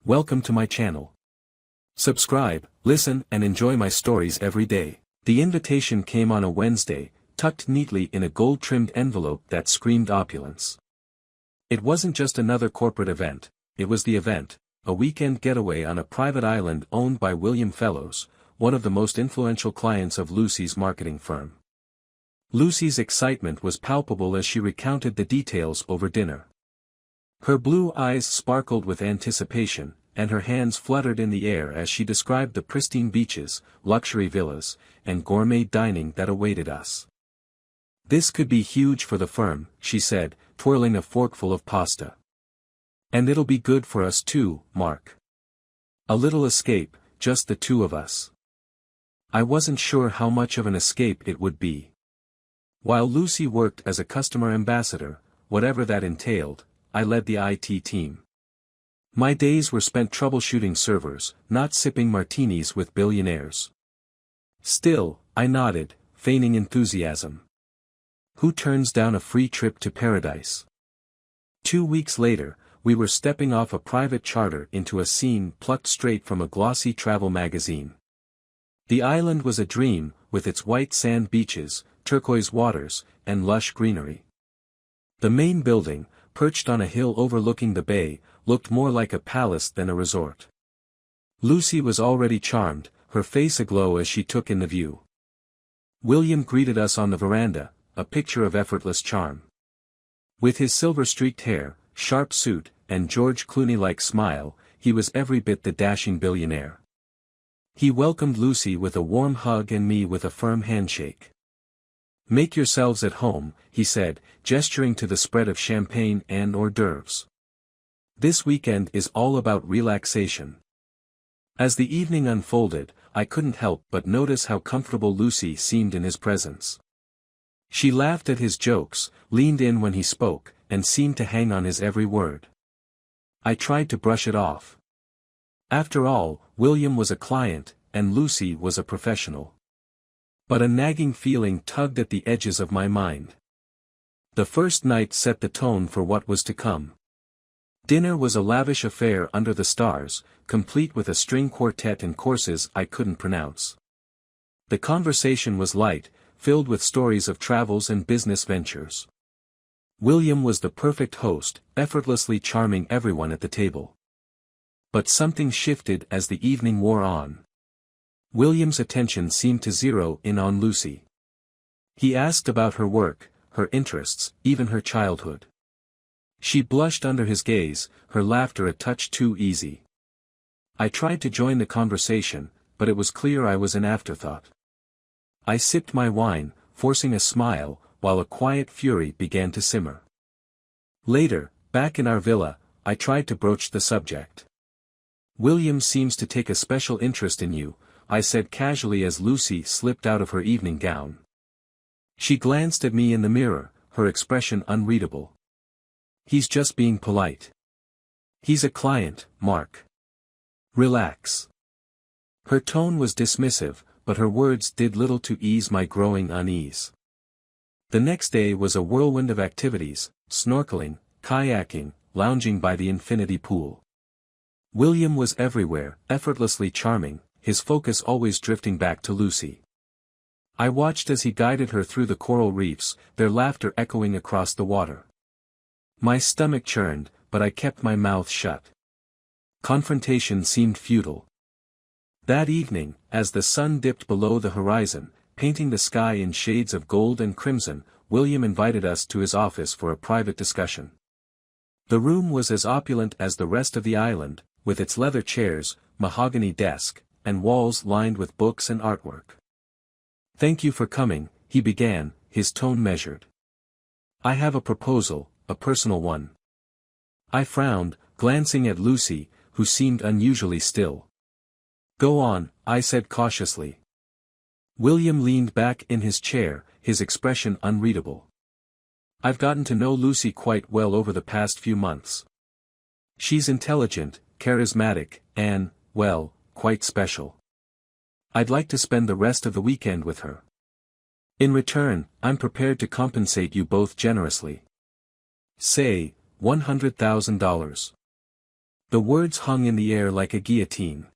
Welcome to my channel. Subscribe, listen and enjoy my stories every day. The invitation came on a Wednesday, tucked neatly in a gold-trimmed envelope that screamed opulence. It wasn't just another corporate event, it was the event, a weekend getaway on a private island owned by William Fellows, one of the most influential clients of Lucy's marketing firm. Lucy's excitement was palpable as she recounted the details over dinner. Her blue eyes sparkled with anticipation, and her hands fluttered in the air as she described the pristine beaches, luxury villas, and gourmet dining that awaited us. "This could be huge for the firm," she said, twirling a forkful of pasta. "And it'll be good for us too, Mark. A little escape, just the two of us." I wasn't sure how much of an escape it would be. While Lucy worked as a customer ambassador, whatever that entailed, I led the IT team. My days were spent troubleshooting servers, not sipping martinis with billionaires. Still, I nodded, feigning enthusiasm. Who turns down a free trip to paradise? 2 weeks later, we were stepping off a private charter into a scene plucked straight from a glossy travel magazine. The island was a dream, with its white sand beaches, turquoise waters, and lush greenery. The main building, perched on a hill overlooking the bay, looked more like a palace than a resort. Lucy was already charmed, her face aglow as she took in the view. William greeted us on the veranda, a picture of effortless charm. With his silver-streaked hair, sharp suit, and George Clooney-like smile, he was every bit the dashing billionaire. He welcomed Lucy with a warm hug and me with a firm handshake. "Make yourselves at home," he said, gesturing to the spread of champagne and hors d'oeuvres. "This weekend is all about relaxation." As the evening unfolded, I couldn't help but notice how comfortable Lucy seemed in his presence. She laughed at his jokes, leaned in when he spoke, and seemed to hang on his every word. I tried to brush it off. After all, William was a client, and Lucy was a professional. But a nagging feeling tugged at the edges of my mind. The first night set the tone for what was to come. Dinner was a lavish affair under the stars, complete with a string quartet and courses I couldn't pronounce. The conversation was light, filled with stories of travels and business ventures. William was the perfect host, effortlessly charming everyone at the table. But something shifted as the evening wore on. William's attention seemed to zero in on Lucy. He asked about her work, her interests, even her childhood. She blushed under his gaze, her laughter a touch too easy. I tried to join the conversation, but it was clear I was an afterthought. I sipped my wine, forcing a smile, while a quiet fury began to simmer. Later, back in our villa, I tried to broach the subject. "William seems to take a special interest in you," I said casually as Lucy slipped out of her evening gown. She glanced at me in the mirror, her expression unreadable. "He's just being polite. He's a client, Mark. Relax." Her tone was dismissive, but her words did little to ease my growing unease. The next day was a whirlwind of activities, snorkeling, kayaking, lounging by the infinity pool. William was everywhere, effortlessly charming, his focus always drifting back to Lucy. I watched as he guided her through the coral reefs, their laughter echoing across the water. My stomach churned, but I kept my mouth shut. Confrontation seemed futile. That evening, as the sun dipped below the horizon, painting the sky in shades of gold and crimson, William invited us to his office for a private discussion. The room was as opulent as the rest of the island, with its leather chairs, mahogany desk, and walls lined with books and artwork. "Thank you for coming," he began, his tone measured. "I have a proposal, a personal one." I frowned, glancing at Lucy, who seemed unusually still. "Go on," I said cautiously. William leaned back in his chair, his expression unreadable. "I've gotten to know Lucy quite well over the past few months. She's intelligent, charismatic, and, well, quite special. I'd like to spend the rest of the weekend with her. In return, I'm prepared to compensate you both generously. Say, $100,000. The words hung in the air like a guillotine.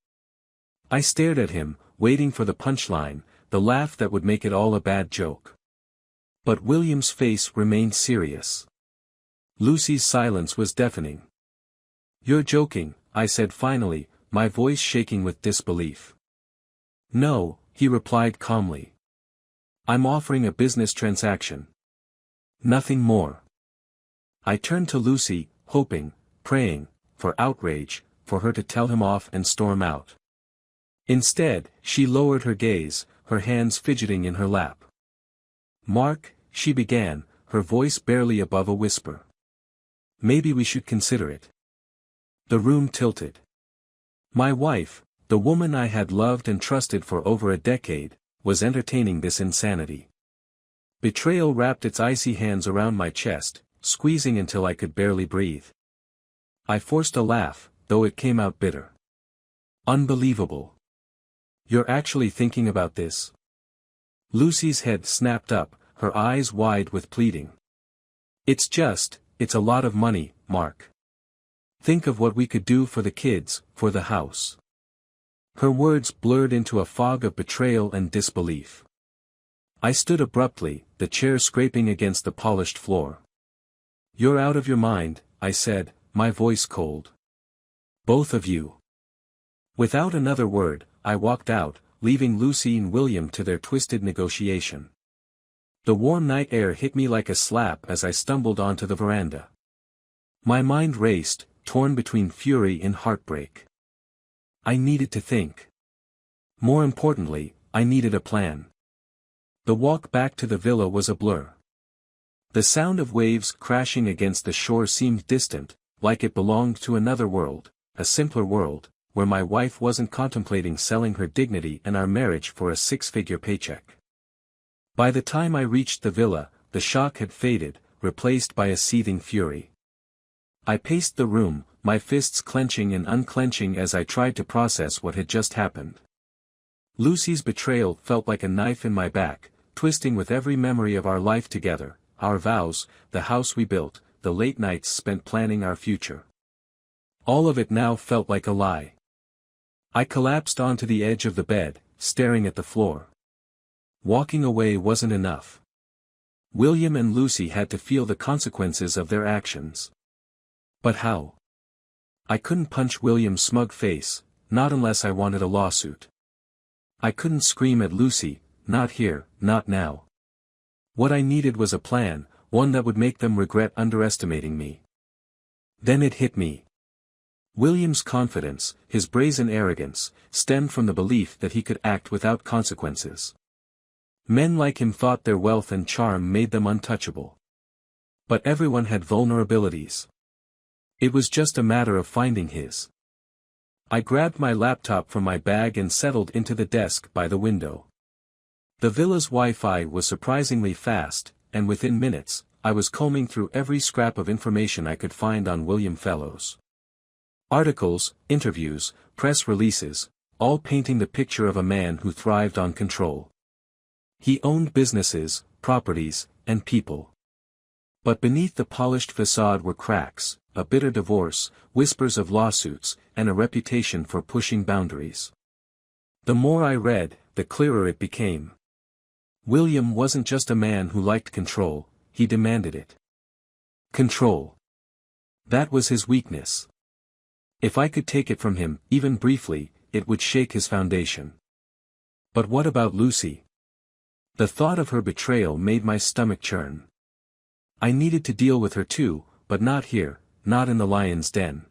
I stared at him, waiting for the punchline, the laugh that would make it all a bad joke. But William's face remained serious. Lucy's silence was deafening. "You're joking," I said finally, my voice shaking with disbelief. "No," he replied calmly. "I'm offering a business transaction. Nothing more." I turned to Lucy, hoping, praying, for outrage, for her to tell him off and storm out. Instead, she lowered her gaze, her hands fidgeting in her lap. "Mark," she began, her voice barely above a whisper. "Maybe we should consider it." The room tilted. My wife, the woman I had loved and trusted for over a decade, was entertaining this insanity. Betrayal wrapped its icy hands around my chest, squeezing until I could barely breathe. I forced a laugh, though it came out bitter. "Unbelievable. You're actually thinking about this?" Lucy's head snapped up, her eyes wide with pleading. It's a lot of money, Mark. Think of what we could do for the kids, for the house." Her words blurred into a fog of betrayal and disbelief. I stood abruptly, the chair scraping against the polished floor. "You're out of your mind," I said, my voice cold. "Both of you." Without another word, I walked out, leaving Lucy and William to their twisted negotiation. The warm night air hit me like a slap as I stumbled onto the veranda. My mind raced, torn between fury and heartbreak. I needed to think. More importantly, I needed a plan. The walk back to the villa was a blur. The sound of waves crashing against the shore seemed distant, like it belonged to another world, a simpler world, where my wife wasn't contemplating selling her dignity and our marriage for a six-figure paycheck. By the time I reached the villa, the shock had faded, replaced by a seething fury. I paced the room, my fists clenching and unclenching as I tried to process what had just happened. Lucy's betrayal felt like a knife in my back, twisting with every memory of our life together, our vows, the house we built, the late nights spent planning our future. All of it now felt like a lie. I collapsed onto the edge of the bed, staring at the floor. Walking away wasn't enough. William and Lucy had to feel the consequences of their actions. But how? I couldn't punch William's smug face, not unless I wanted a lawsuit. I couldn't scream at Lucy, not here, not now. What I needed was a plan, one that would make them regret underestimating me. Then it hit me. William's confidence, his brazen arrogance, stemmed from the belief that he could act without consequences. Men like him thought their wealth and charm made them untouchable. But everyone had vulnerabilities. It was just a matter of finding his. I grabbed my laptop from my bag and settled into the desk by the window. The villa's Wi-Fi was surprisingly fast, and within minutes, I was combing through every scrap of information I could find on William Fellows. Articles, interviews, press releases, all painting the picture of a man who thrived on control. He owned businesses, properties, and people. But beneath the polished facade were cracks, a bitter divorce, whispers of lawsuits, and a reputation for pushing boundaries. The more I read, the clearer it became. William wasn't just a man who liked control, he demanded it. Control. That was his weakness. If I could take it from him, even briefly, it would shake his foundation. But what about Lucy? The thought of her betrayal made my stomach churn. I needed to deal with her too, but not here, not in the lion's den.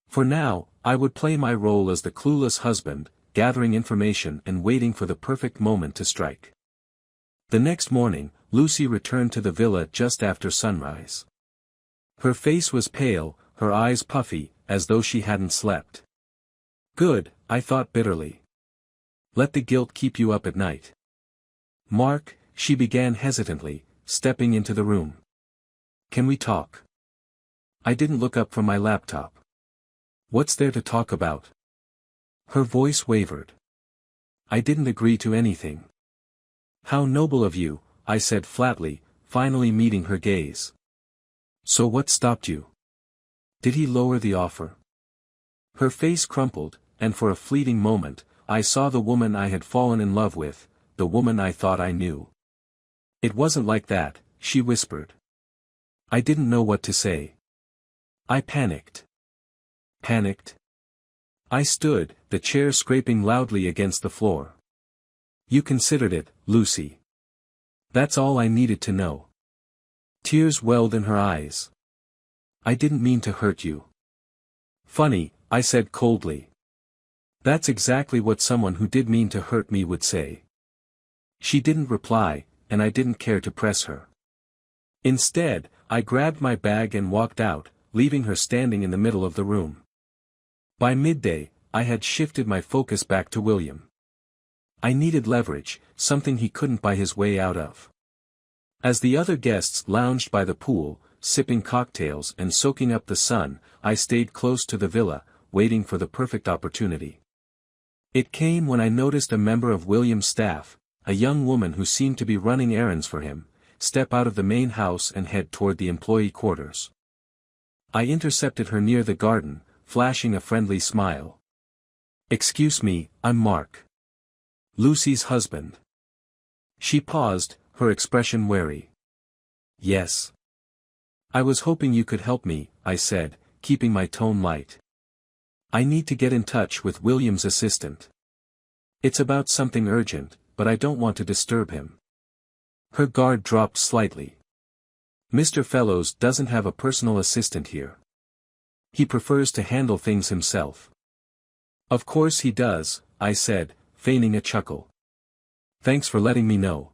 For now, I would play my role as the clueless husband, gathering information and waiting for the perfect moment to strike. The next morning, Lucy returned to the villa just after sunrise. Her face was pale, her eyes puffy, as though she hadn't slept. Good, I thought bitterly. Let the guilt keep you up at night. Mark, she began hesitantly, stepping into the room. Can we talk? I didn't look up from my laptop. What's there to talk about? Her voice wavered. I didn't agree to anything. How noble of you, I said flatly, finally meeting her gaze. So what stopped you? Did he lower the offer? Her face crumpled, and for a fleeting moment, I saw the woman I had fallen in love with, the woman I thought I knew. "It wasn't like that," she whispered. I didn't know what to say. I panicked. Panicked? I stood, the chair scraping loudly against the floor. "You considered it, Lucy." That's all I needed to know. Tears welled in her eyes. "I didn't mean to hurt you." "Funny," I said coldly. "That's exactly what someone who did mean to hurt me would say." She didn't reply, and I didn't care to press her. Instead, I grabbed my bag and walked out, leaving her standing in the middle of the room. By midday, I had shifted my focus back to William. I needed leverage, something he couldn't buy his way out of. As the other guests lounged by the pool, sipping cocktails and soaking up the sun, I stayed close to the villa, waiting for the perfect opportunity. It came when I noticed a member of William's staff, a young woman who seemed to be running errands for him, step out of the main house and head toward the employee quarters. I intercepted her near the garden, flashing a friendly smile. "Excuse me, I'm Mark. Lucy's husband." She paused, her expression wary. "Yes. I was hoping you could help me," I said, keeping my tone light. "I need to get in touch with William's assistant. It's about something urgent, but I don't want to disturb him." Her guard dropped slightly. "Mr. Fellows doesn't have a personal assistant here. He prefers to handle things himself." "Of course he does," I said, feigning a chuckle. "Thanks for letting me know."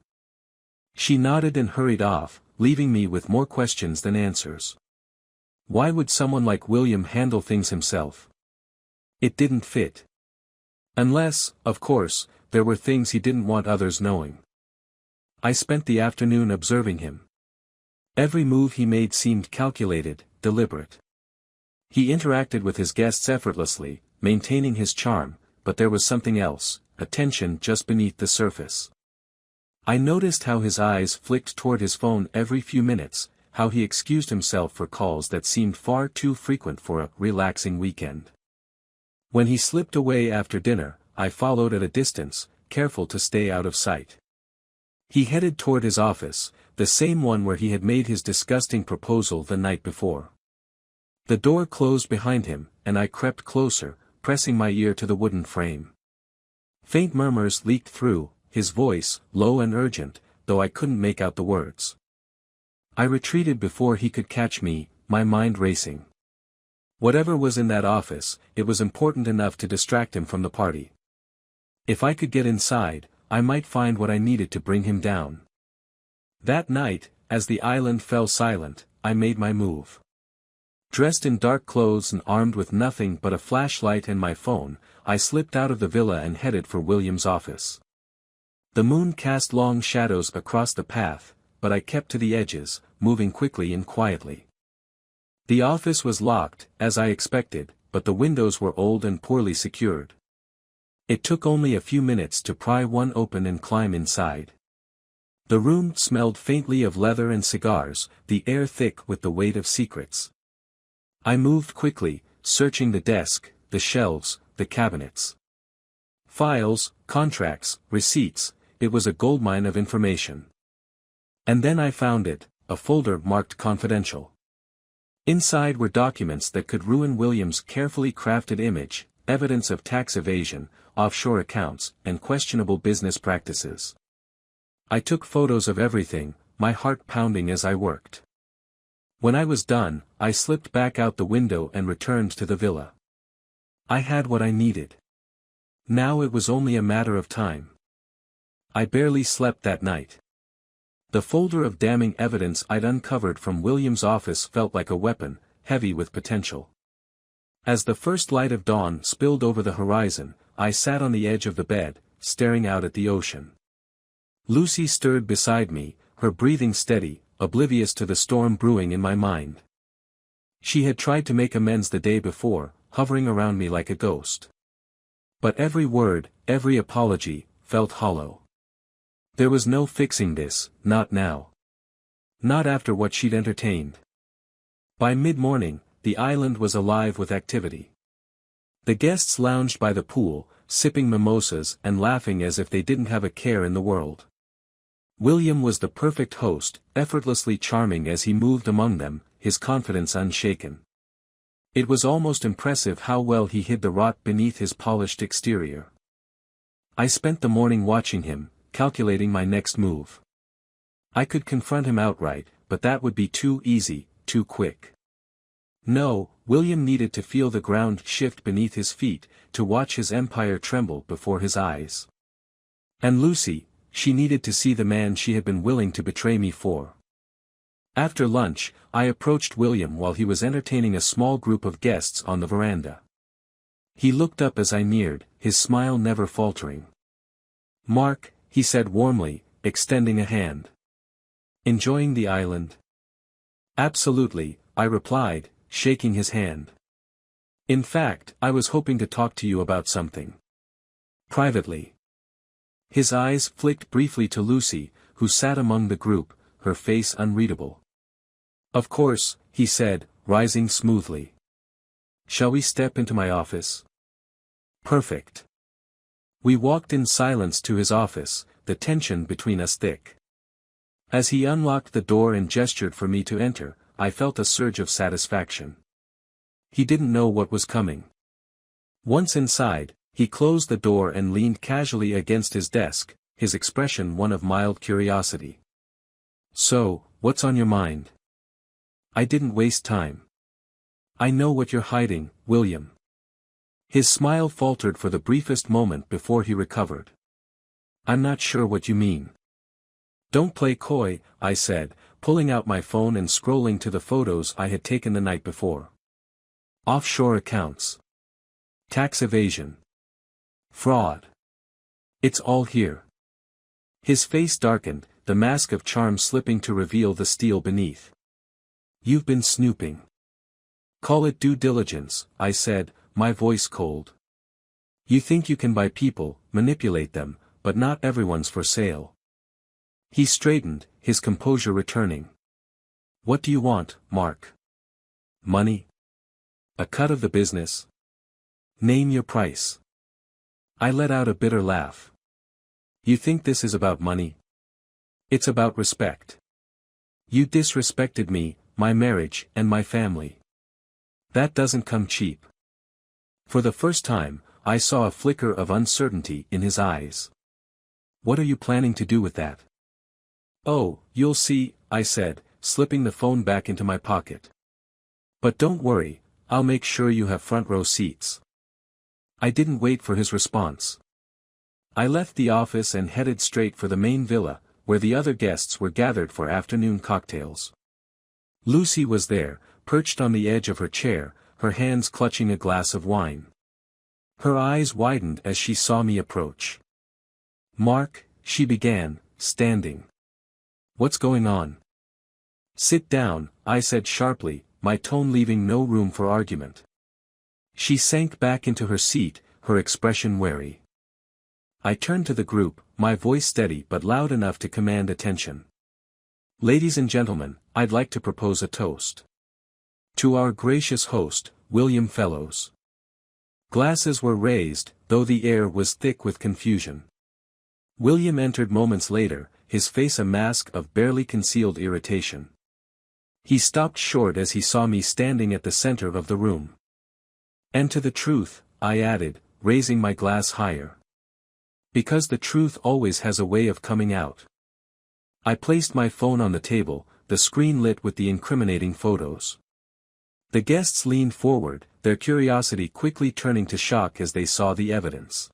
She nodded and hurried off, leaving me with more questions than answers. Why would someone like William handle things himself? It didn't fit. Unless, of course, there were things he didn't want others knowing. I spent the afternoon observing him. Every move he made seemed calculated, deliberate. He interacted with his guests effortlessly, maintaining his charm, but there was something else, a tension just beneath the surface. I noticed how his eyes flicked toward his phone every few minutes, how he excused himself for calls that seemed far too frequent for a relaxing weekend. When he slipped away after dinner, I followed at a distance, careful to stay out of sight. He headed toward his office, the same one where he had made his disgusting proposal the night before. The door closed behind him, and I crept closer, pressing my ear to the wooden frame. Faint murmurs leaked through, his voice, low and urgent, though I couldn't make out the words. I retreated before he could catch me, my mind racing. Whatever was in that office, it was important enough to distract him from the party. If I could get inside, I might find what I needed to bring him down. That night, as the island fell silent, I made my move. Dressed in dark clothes and armed with nothing but a flashlight and my phone, I slipped out of the villa and headed for William's office. The moon cast long shadows across the path, but I kept to the edges, moving quickly and quietly. The office was locked, as I expected, but the windows were old and poorly secured. It took only a few minutes to pry one open and climb inside. The room smelled faintly of leather and cigars, the air thick with the weight of secrets. I moved quickly, searching the desk, the shelves, the cabinets. Files, contracts, receipts, it was a goldmine of information. And then I found it, a folder marked confidential. Inside were documents that could ruin William's carefully crafted image, evidence of tax evasion, offshore accounts, and questionable business practices. I took photos of everything, my heart pounding as I worked. When I was done, I slipped back out the window and returned to the villa. I had what I needed. Now it was only a matter of time. I barely slept that night. The folder of damning evidence I'd uncovered from William's office felt like a weapon, heavy with potential. As the first light of dawn spilled over the horizon, I sat on the edge of the bed, staring out at the ocean. Lucy stirred beside me, her breathing steady, oblivious to the storm brewing in my mind. She had tried to make amends the day before, hovering around me like a ghost. But every word, every apology, felt hollow. There was no fixing this, not now. Not after what she'd entertained. By mid-morning, the island was alive with activity. The guests lounged by the pool, sipping mimosas and laughing as if they didn't have a care in the world. William was the perfect host, effortlessly charming as he moved among them, his confidence unshaken. It was almost impressive how well he hid the rot beneath his polished exterior. I spent the morning watching him, calculating my next move. I could confront him outright, but that would be too easy, too quick. No, William needed to feel the ground shift beneath his feet, to watch his empire tremble before his eyes. And Lucy, she needed to see the man she had been willing to betray me for. After lunch, I approached William while he was entertaining a small group of guests on the veranda. He looked up as I neared, his smile never faltering. "Mark," he said warmly, extending a hand. "Enjoying the island?" "Absolutely," I replied, shaking his hand. "In fact, I was hoping to talk to you about something. Privately." His eyes flicked briefly to Lucy, who sat among the group, her face unreadable. "Of course," he said, rising smoothly. "Shall we step into my office?" "Perfect." We walked in silence to his office, the tension between us thick. As he unlocked the door and gestured for me to enter, I felt a surge of satisfaction. He didn't know what was coming. Once inside, he closed the door and leaned casually against his desk, his expression one of mild curiosity. "So, what's on your mind?" I didn't waste time. "I know what you're hiding, William." His smile faltered for the briefest moment before he recovered. "I'm not sure what you mean." "Don't play coy," I said, pulling out my phone and scrolling to the photos I had taken the night before. "Offshore accounts. Tax evasion. Fraud. It's all here." His face darkened, the mask of charm slipping to reveal the steel beneath. "You've been snooping." "Call it due diligence," I said, my voice cold. "You think you can buy people, manipulate them, but not everyone's for sale." He straightened, his composure returning. "What do you want, Mark? Money? A cut of the business? Name your price." I let out a bitter laugh. "You think this is about money? It's about respect. You disrespected me, my marriage, and my family. That doesn't come cheap." For the first time, I saw a flicker of uncertainty in his eyes. "What are you planning to do with that?" "Oh, you'll see," I said, slipping the phone back into my pocket. "But don't worry, I'll make sure you have front row seats." I didn't wait for his response. I left the office and headed straight for the main villa, where the other guests were gathered for afternoon cocktails. Lucy was there, perched on the edge of her chair, her hands clutching a glass of wine. Her eyes widened as she saw me approach. "Mark," she began, standing. "What's going on?" "Sit down," I said sharply, my tone leaving no room for argument. She sank back into her seat, her expression wary. I turned to the group, my voice steady but loud enough to command attention. "Ladies and gentlemen, I'd like to propose a toast. To our gracious host, William Fellows." Glasses were raised, though the air was thick with confusion. William entered moments later, his face a mask of barely concealed irritation. He stopped short as he saw me standing at the center of the room. "And to the truth," I added, raising my glass higher. "Because the truth always has a way of coming out." I placed my phone on the table, the screen lit with the incriminating photos. The guests leaned forward, their curiosity quickly turning to shock as they saw the evidence.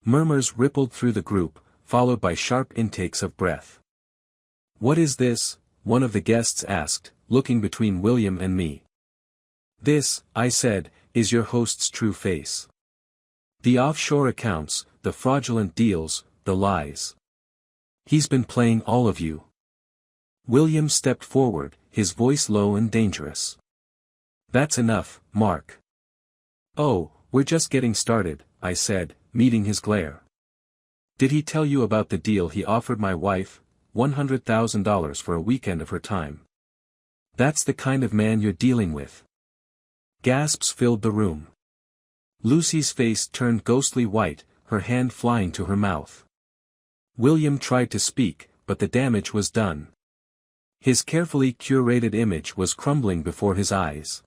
Murmurs rippled through the group, followed by sharp intakes of breath. "What is this?" one of the guests asked, looking between William and me. "This," I said, "is your host's true face. The offshore accounts, the fraudulent deals, the lies. He's been playing all of you." William stepped forward, his voice low and dangerous. "That's enough, Mark." "Oh, we're just getting started," I said, meeting his glare. "Did he tell you about the deal he offered my wife, $100,000 for a weekend of her time? That's the kind of man you're dealing with." Gasps filled the room. Lucy's face turned ghostly white, her hand flying to her mouth. William tried to speak, but the damage was done. His carefully curated image was crumbling before his eyes.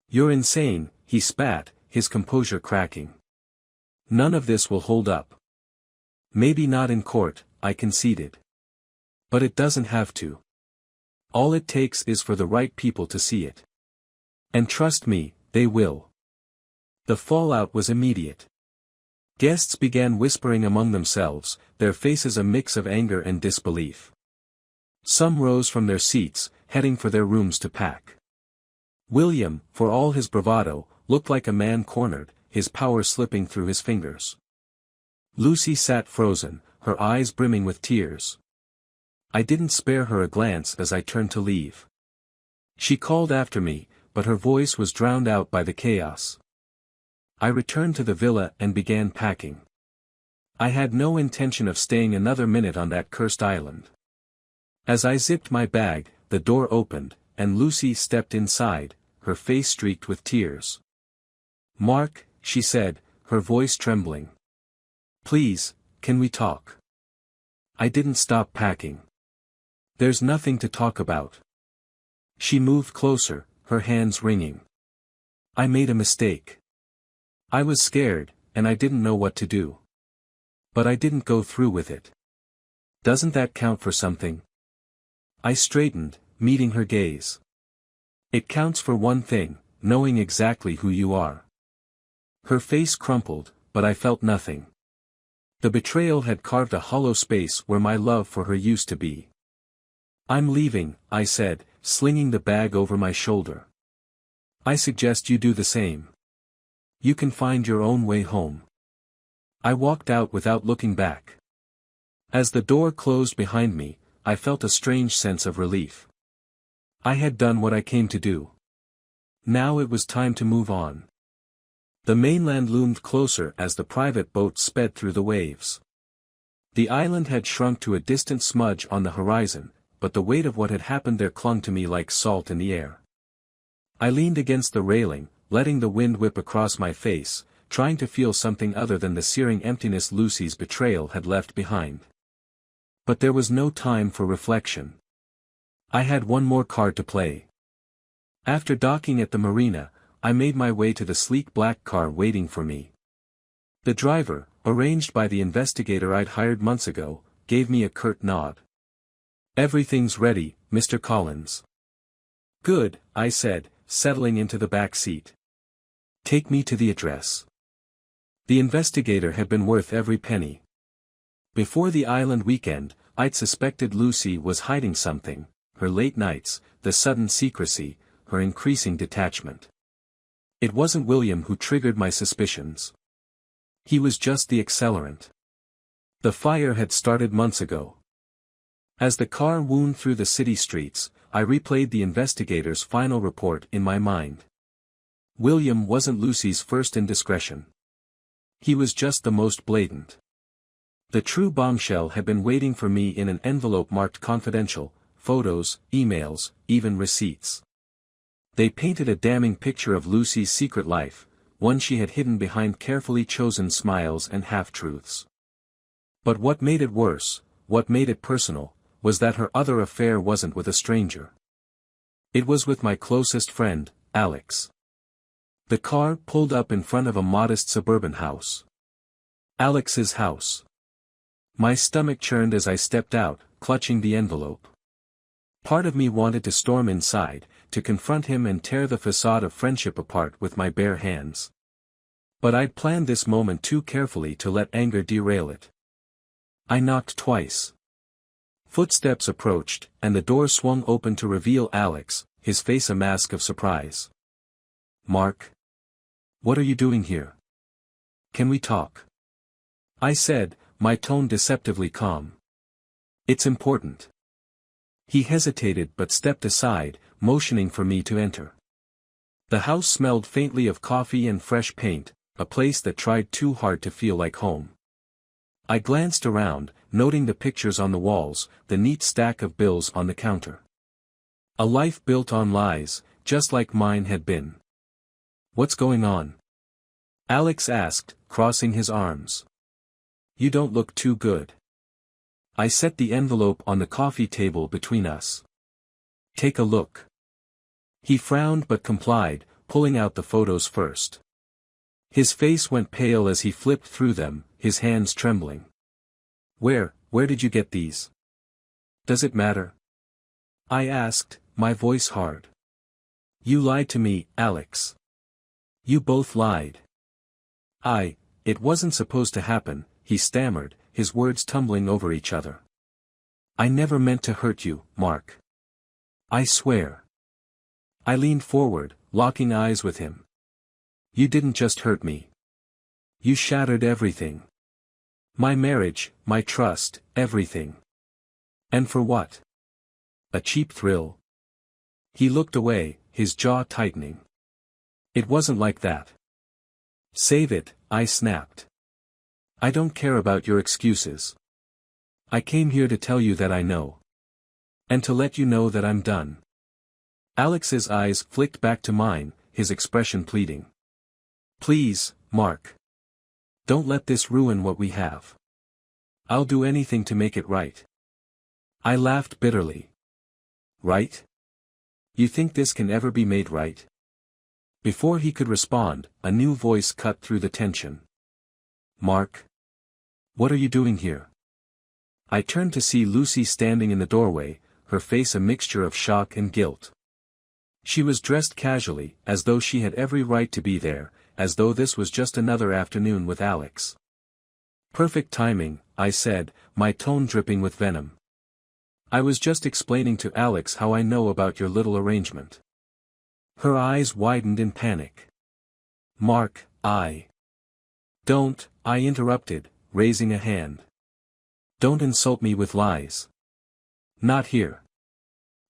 "You're insane," he spat, his composure cracking. "None of this will hold up." "Maybe not in court," I conceded. "But it doesn't have to. All it takes is for the right people to see it. And trust me, they will." The fallout was immediate. Guests began whispering among themselves, their faces a mix of anger and disbelief. Some rose from their seats, heading for their rooms to pack. William, for all his bravado, looked like a man cornered, his power slipping through his fingers. Lucy sat frozen, her eyes brimming with tears. I didn't spare her a glance as I turned to leave. She called after me, but her voice was drowned out by the chaos. I returned to the villa and began packing. I had no intention of staying another minute on that cursed island. As I zipped my bag, the door opened, and Lucy stepped inside, her face streaked with tears. "Mark," she said, her voice trembling. "Please, can we talk?" I didn't stop packing. "There's nothing to talk about." She moved closer, her hands wringing. "I made a mistake. I was scared, and I didn't know what to do. But I didn't go through with it. Doesn't that count for something?" I straightened, meeting her gaze. "It counts for one thing, knowing exactly who you are." Her face crumpled, but I felt nothing. The betrayal had carved a hollow space where my love for her used to be. "I'm leaving," I said, slinging the bag over my shoulder. "I suggest you do the same. You can find your own way home." I walked out without looking back. As the door closed behind me, I felt a strange sense of relief. I had done what I came to do. Now it was time to move on. The mainland loomed closer as the private boat sped through the waves. The island had shrunk to a distant smudge on the horizon, but the weight of what had happened there clung to me like salt in the air. I leaned against the railing, letting the wind whip across my face, trying to feel something other than the searing emptiness Lucy's betrayal had left behind. But there was no time for reflection. I had one more card to play. After docking at the marina, I made my way to the sleek black car waiting for me. The driver, arranged by the investigator I'd hired months ago, gave me a curt nod. "Everything's ready, Mr. Collins." "Good," I said, settling into the back seat. "Take me to the address." The investigator had been worth every penny. Before the island weekend, I'd suspected Lucy was hiding something, her late nights, the sudden secrecy, her increasing detachment. It wasn't William who triggered my suspicions. He was just the accelerant. The fire had started months ago. As the car wound through the city streets, I replayed the investigator's final report in my mind. William wasn't Lucy's first indiscretion. He was just the most blatant. The true bombshell had been waiting for me in an envelope marked confidential, photos, emails, even receipts. They painted a damning picture of Lucy's secret life, one she had hidden behind carefully chosen smiles and half-truths. But what made it worse, what made it personal, was that her other affair wasn't with a stranger. It was with my closest friend, Alex. The car pulled up in front of a modest suburban house. Alex's house. My stomach churned as I stepped out, clutching the envelope. Part of me wanted to storm inside, to confront him and tear the facade of friendship apart with my bare hands. But I'd planned this moment too carefully to let anger derail it. I knocked twice. Footsteps approached, and the door swung open to reveal Alex, his face a mask of surprise. "Mark? What are you doing here? Can we talk?" I said, my tone deceptively calm. "It's important." He hesitated but stepped aside, motioning for me to enter. The house smelled faintly of coffee and fresh paint, a place that tried too hard to feel like home. I glanced around, noting the pictures on the walls, the neat stack of bills on the counter. A life built on lies, just like mine had been. "What's going on?" Alex asked, crossing his arms. You don't look too good. I set the envelope on the coffee table between us. Take a look. He frowned but complied, pulling out the photos first. His face went pale as he flipped through them, his hands trembling. Where did you get these? Does it matter? I asked, my voice hard. You lied to me, Alex. You both lied. It wasn't supposed to happen, he stammered, his words tumbling over each other. I never meant to hurt you, Mark. I swear. I leaned forward, locking eyes with him. You didn't just hurt me. You shattered everything. My marriage, my trust, everything. And for what? A cheap thrill. He looked away, his jaw tightening. It wasn't like that. Save it, I snapped. I don't care about your excuses. I came here to tell you that I know. And to let you know that I'm done. Alex's eyes flicked back to mine, his expression pleading. Please, Mark. Don't let this ruin what we have. I'll do anything to make it right. I laughed bitterly. Right? You think this can ever be made right? Before he could respond, a new voice cut through the tension. Mark? What are you doing here? I turned to see Lucy standing in the doorway, her face a mixture of shock and guilt. She was dressed casually, as though she had every right to be there, as though this was just another afternoon with Alex. Perfect timing, I said, my tone dripping with venom. I was just explaining to Alex how I know about your little arrangement. Her eyes widened in panic. Mark, Don't, I interrupted, raising a hand. Don't insult me with lies. Not here.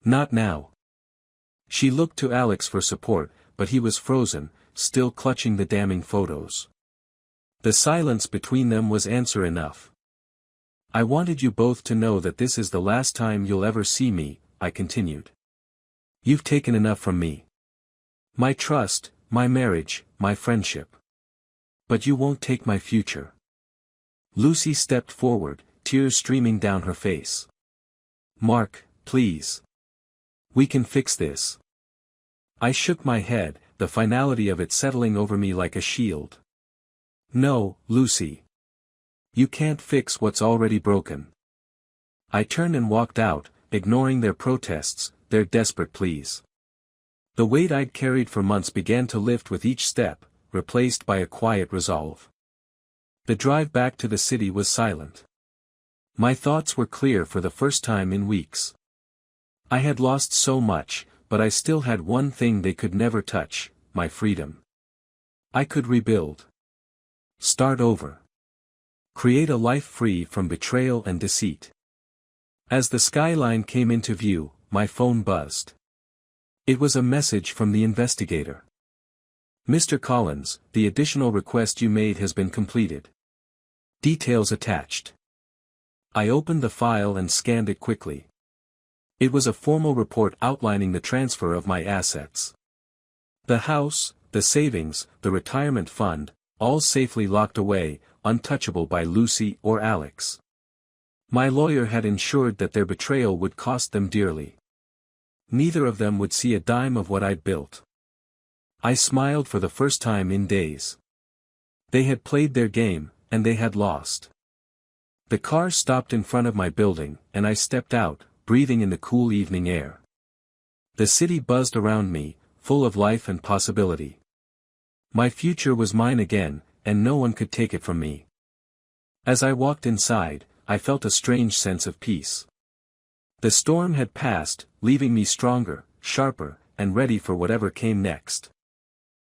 Not now. She looked to Alex for support, but he was frozen, still clutching the damning photos. The silence between them was answer enough. I wanted you both to know that this is the last time you'll ever see me, I continued. You've taken enough from me. My trust, my marriage, my friendship. But you won't take my future. Lucy stepped forward, tears streaming down her face. Mark, please. We can fix this. I shook my head, the finality of it settling over me like a shield. No, Lucy. You can't fix what's already broken. I turned and walked out, ignoring their protests, their desperate pleas. The weight I'd carried for months began to lift with each step, replaced by a quiet resolve. The drive back to the city was silent. My thoughts were clear for the first time in weeks. I had lost so much, but I still had one thing they could never touch, my freedom. I could rebuild. Start over. Create a life free from betrayal and deceit. As the skyline came into view, my phone buzzed. It was a message from the investigator. Mr. Collins, the additional request you made has been completed. Details attached. I opened the file and scanned it quickly. It was a formal report outlining the transfer of my assets. The house, the savings, the retirement fund, all safely locked away, untouchable by Lucy or Alex. My lawyer had ensured that their betrayal would cost them dearly. Neither of them would see a dime of what I'd built. I smiled for the first time in days. They had played their game, and they had lost. The car stopped in front of my building, and I stepped out, breathing in the cool evening air. The city buzzed around me, full of life and possibility. My future was mine again, and no one could take it from me. As I walked inside, I felt a strange sense of peace. The storm had passed, leaving me stronger, sharper, and ready for whatever came next.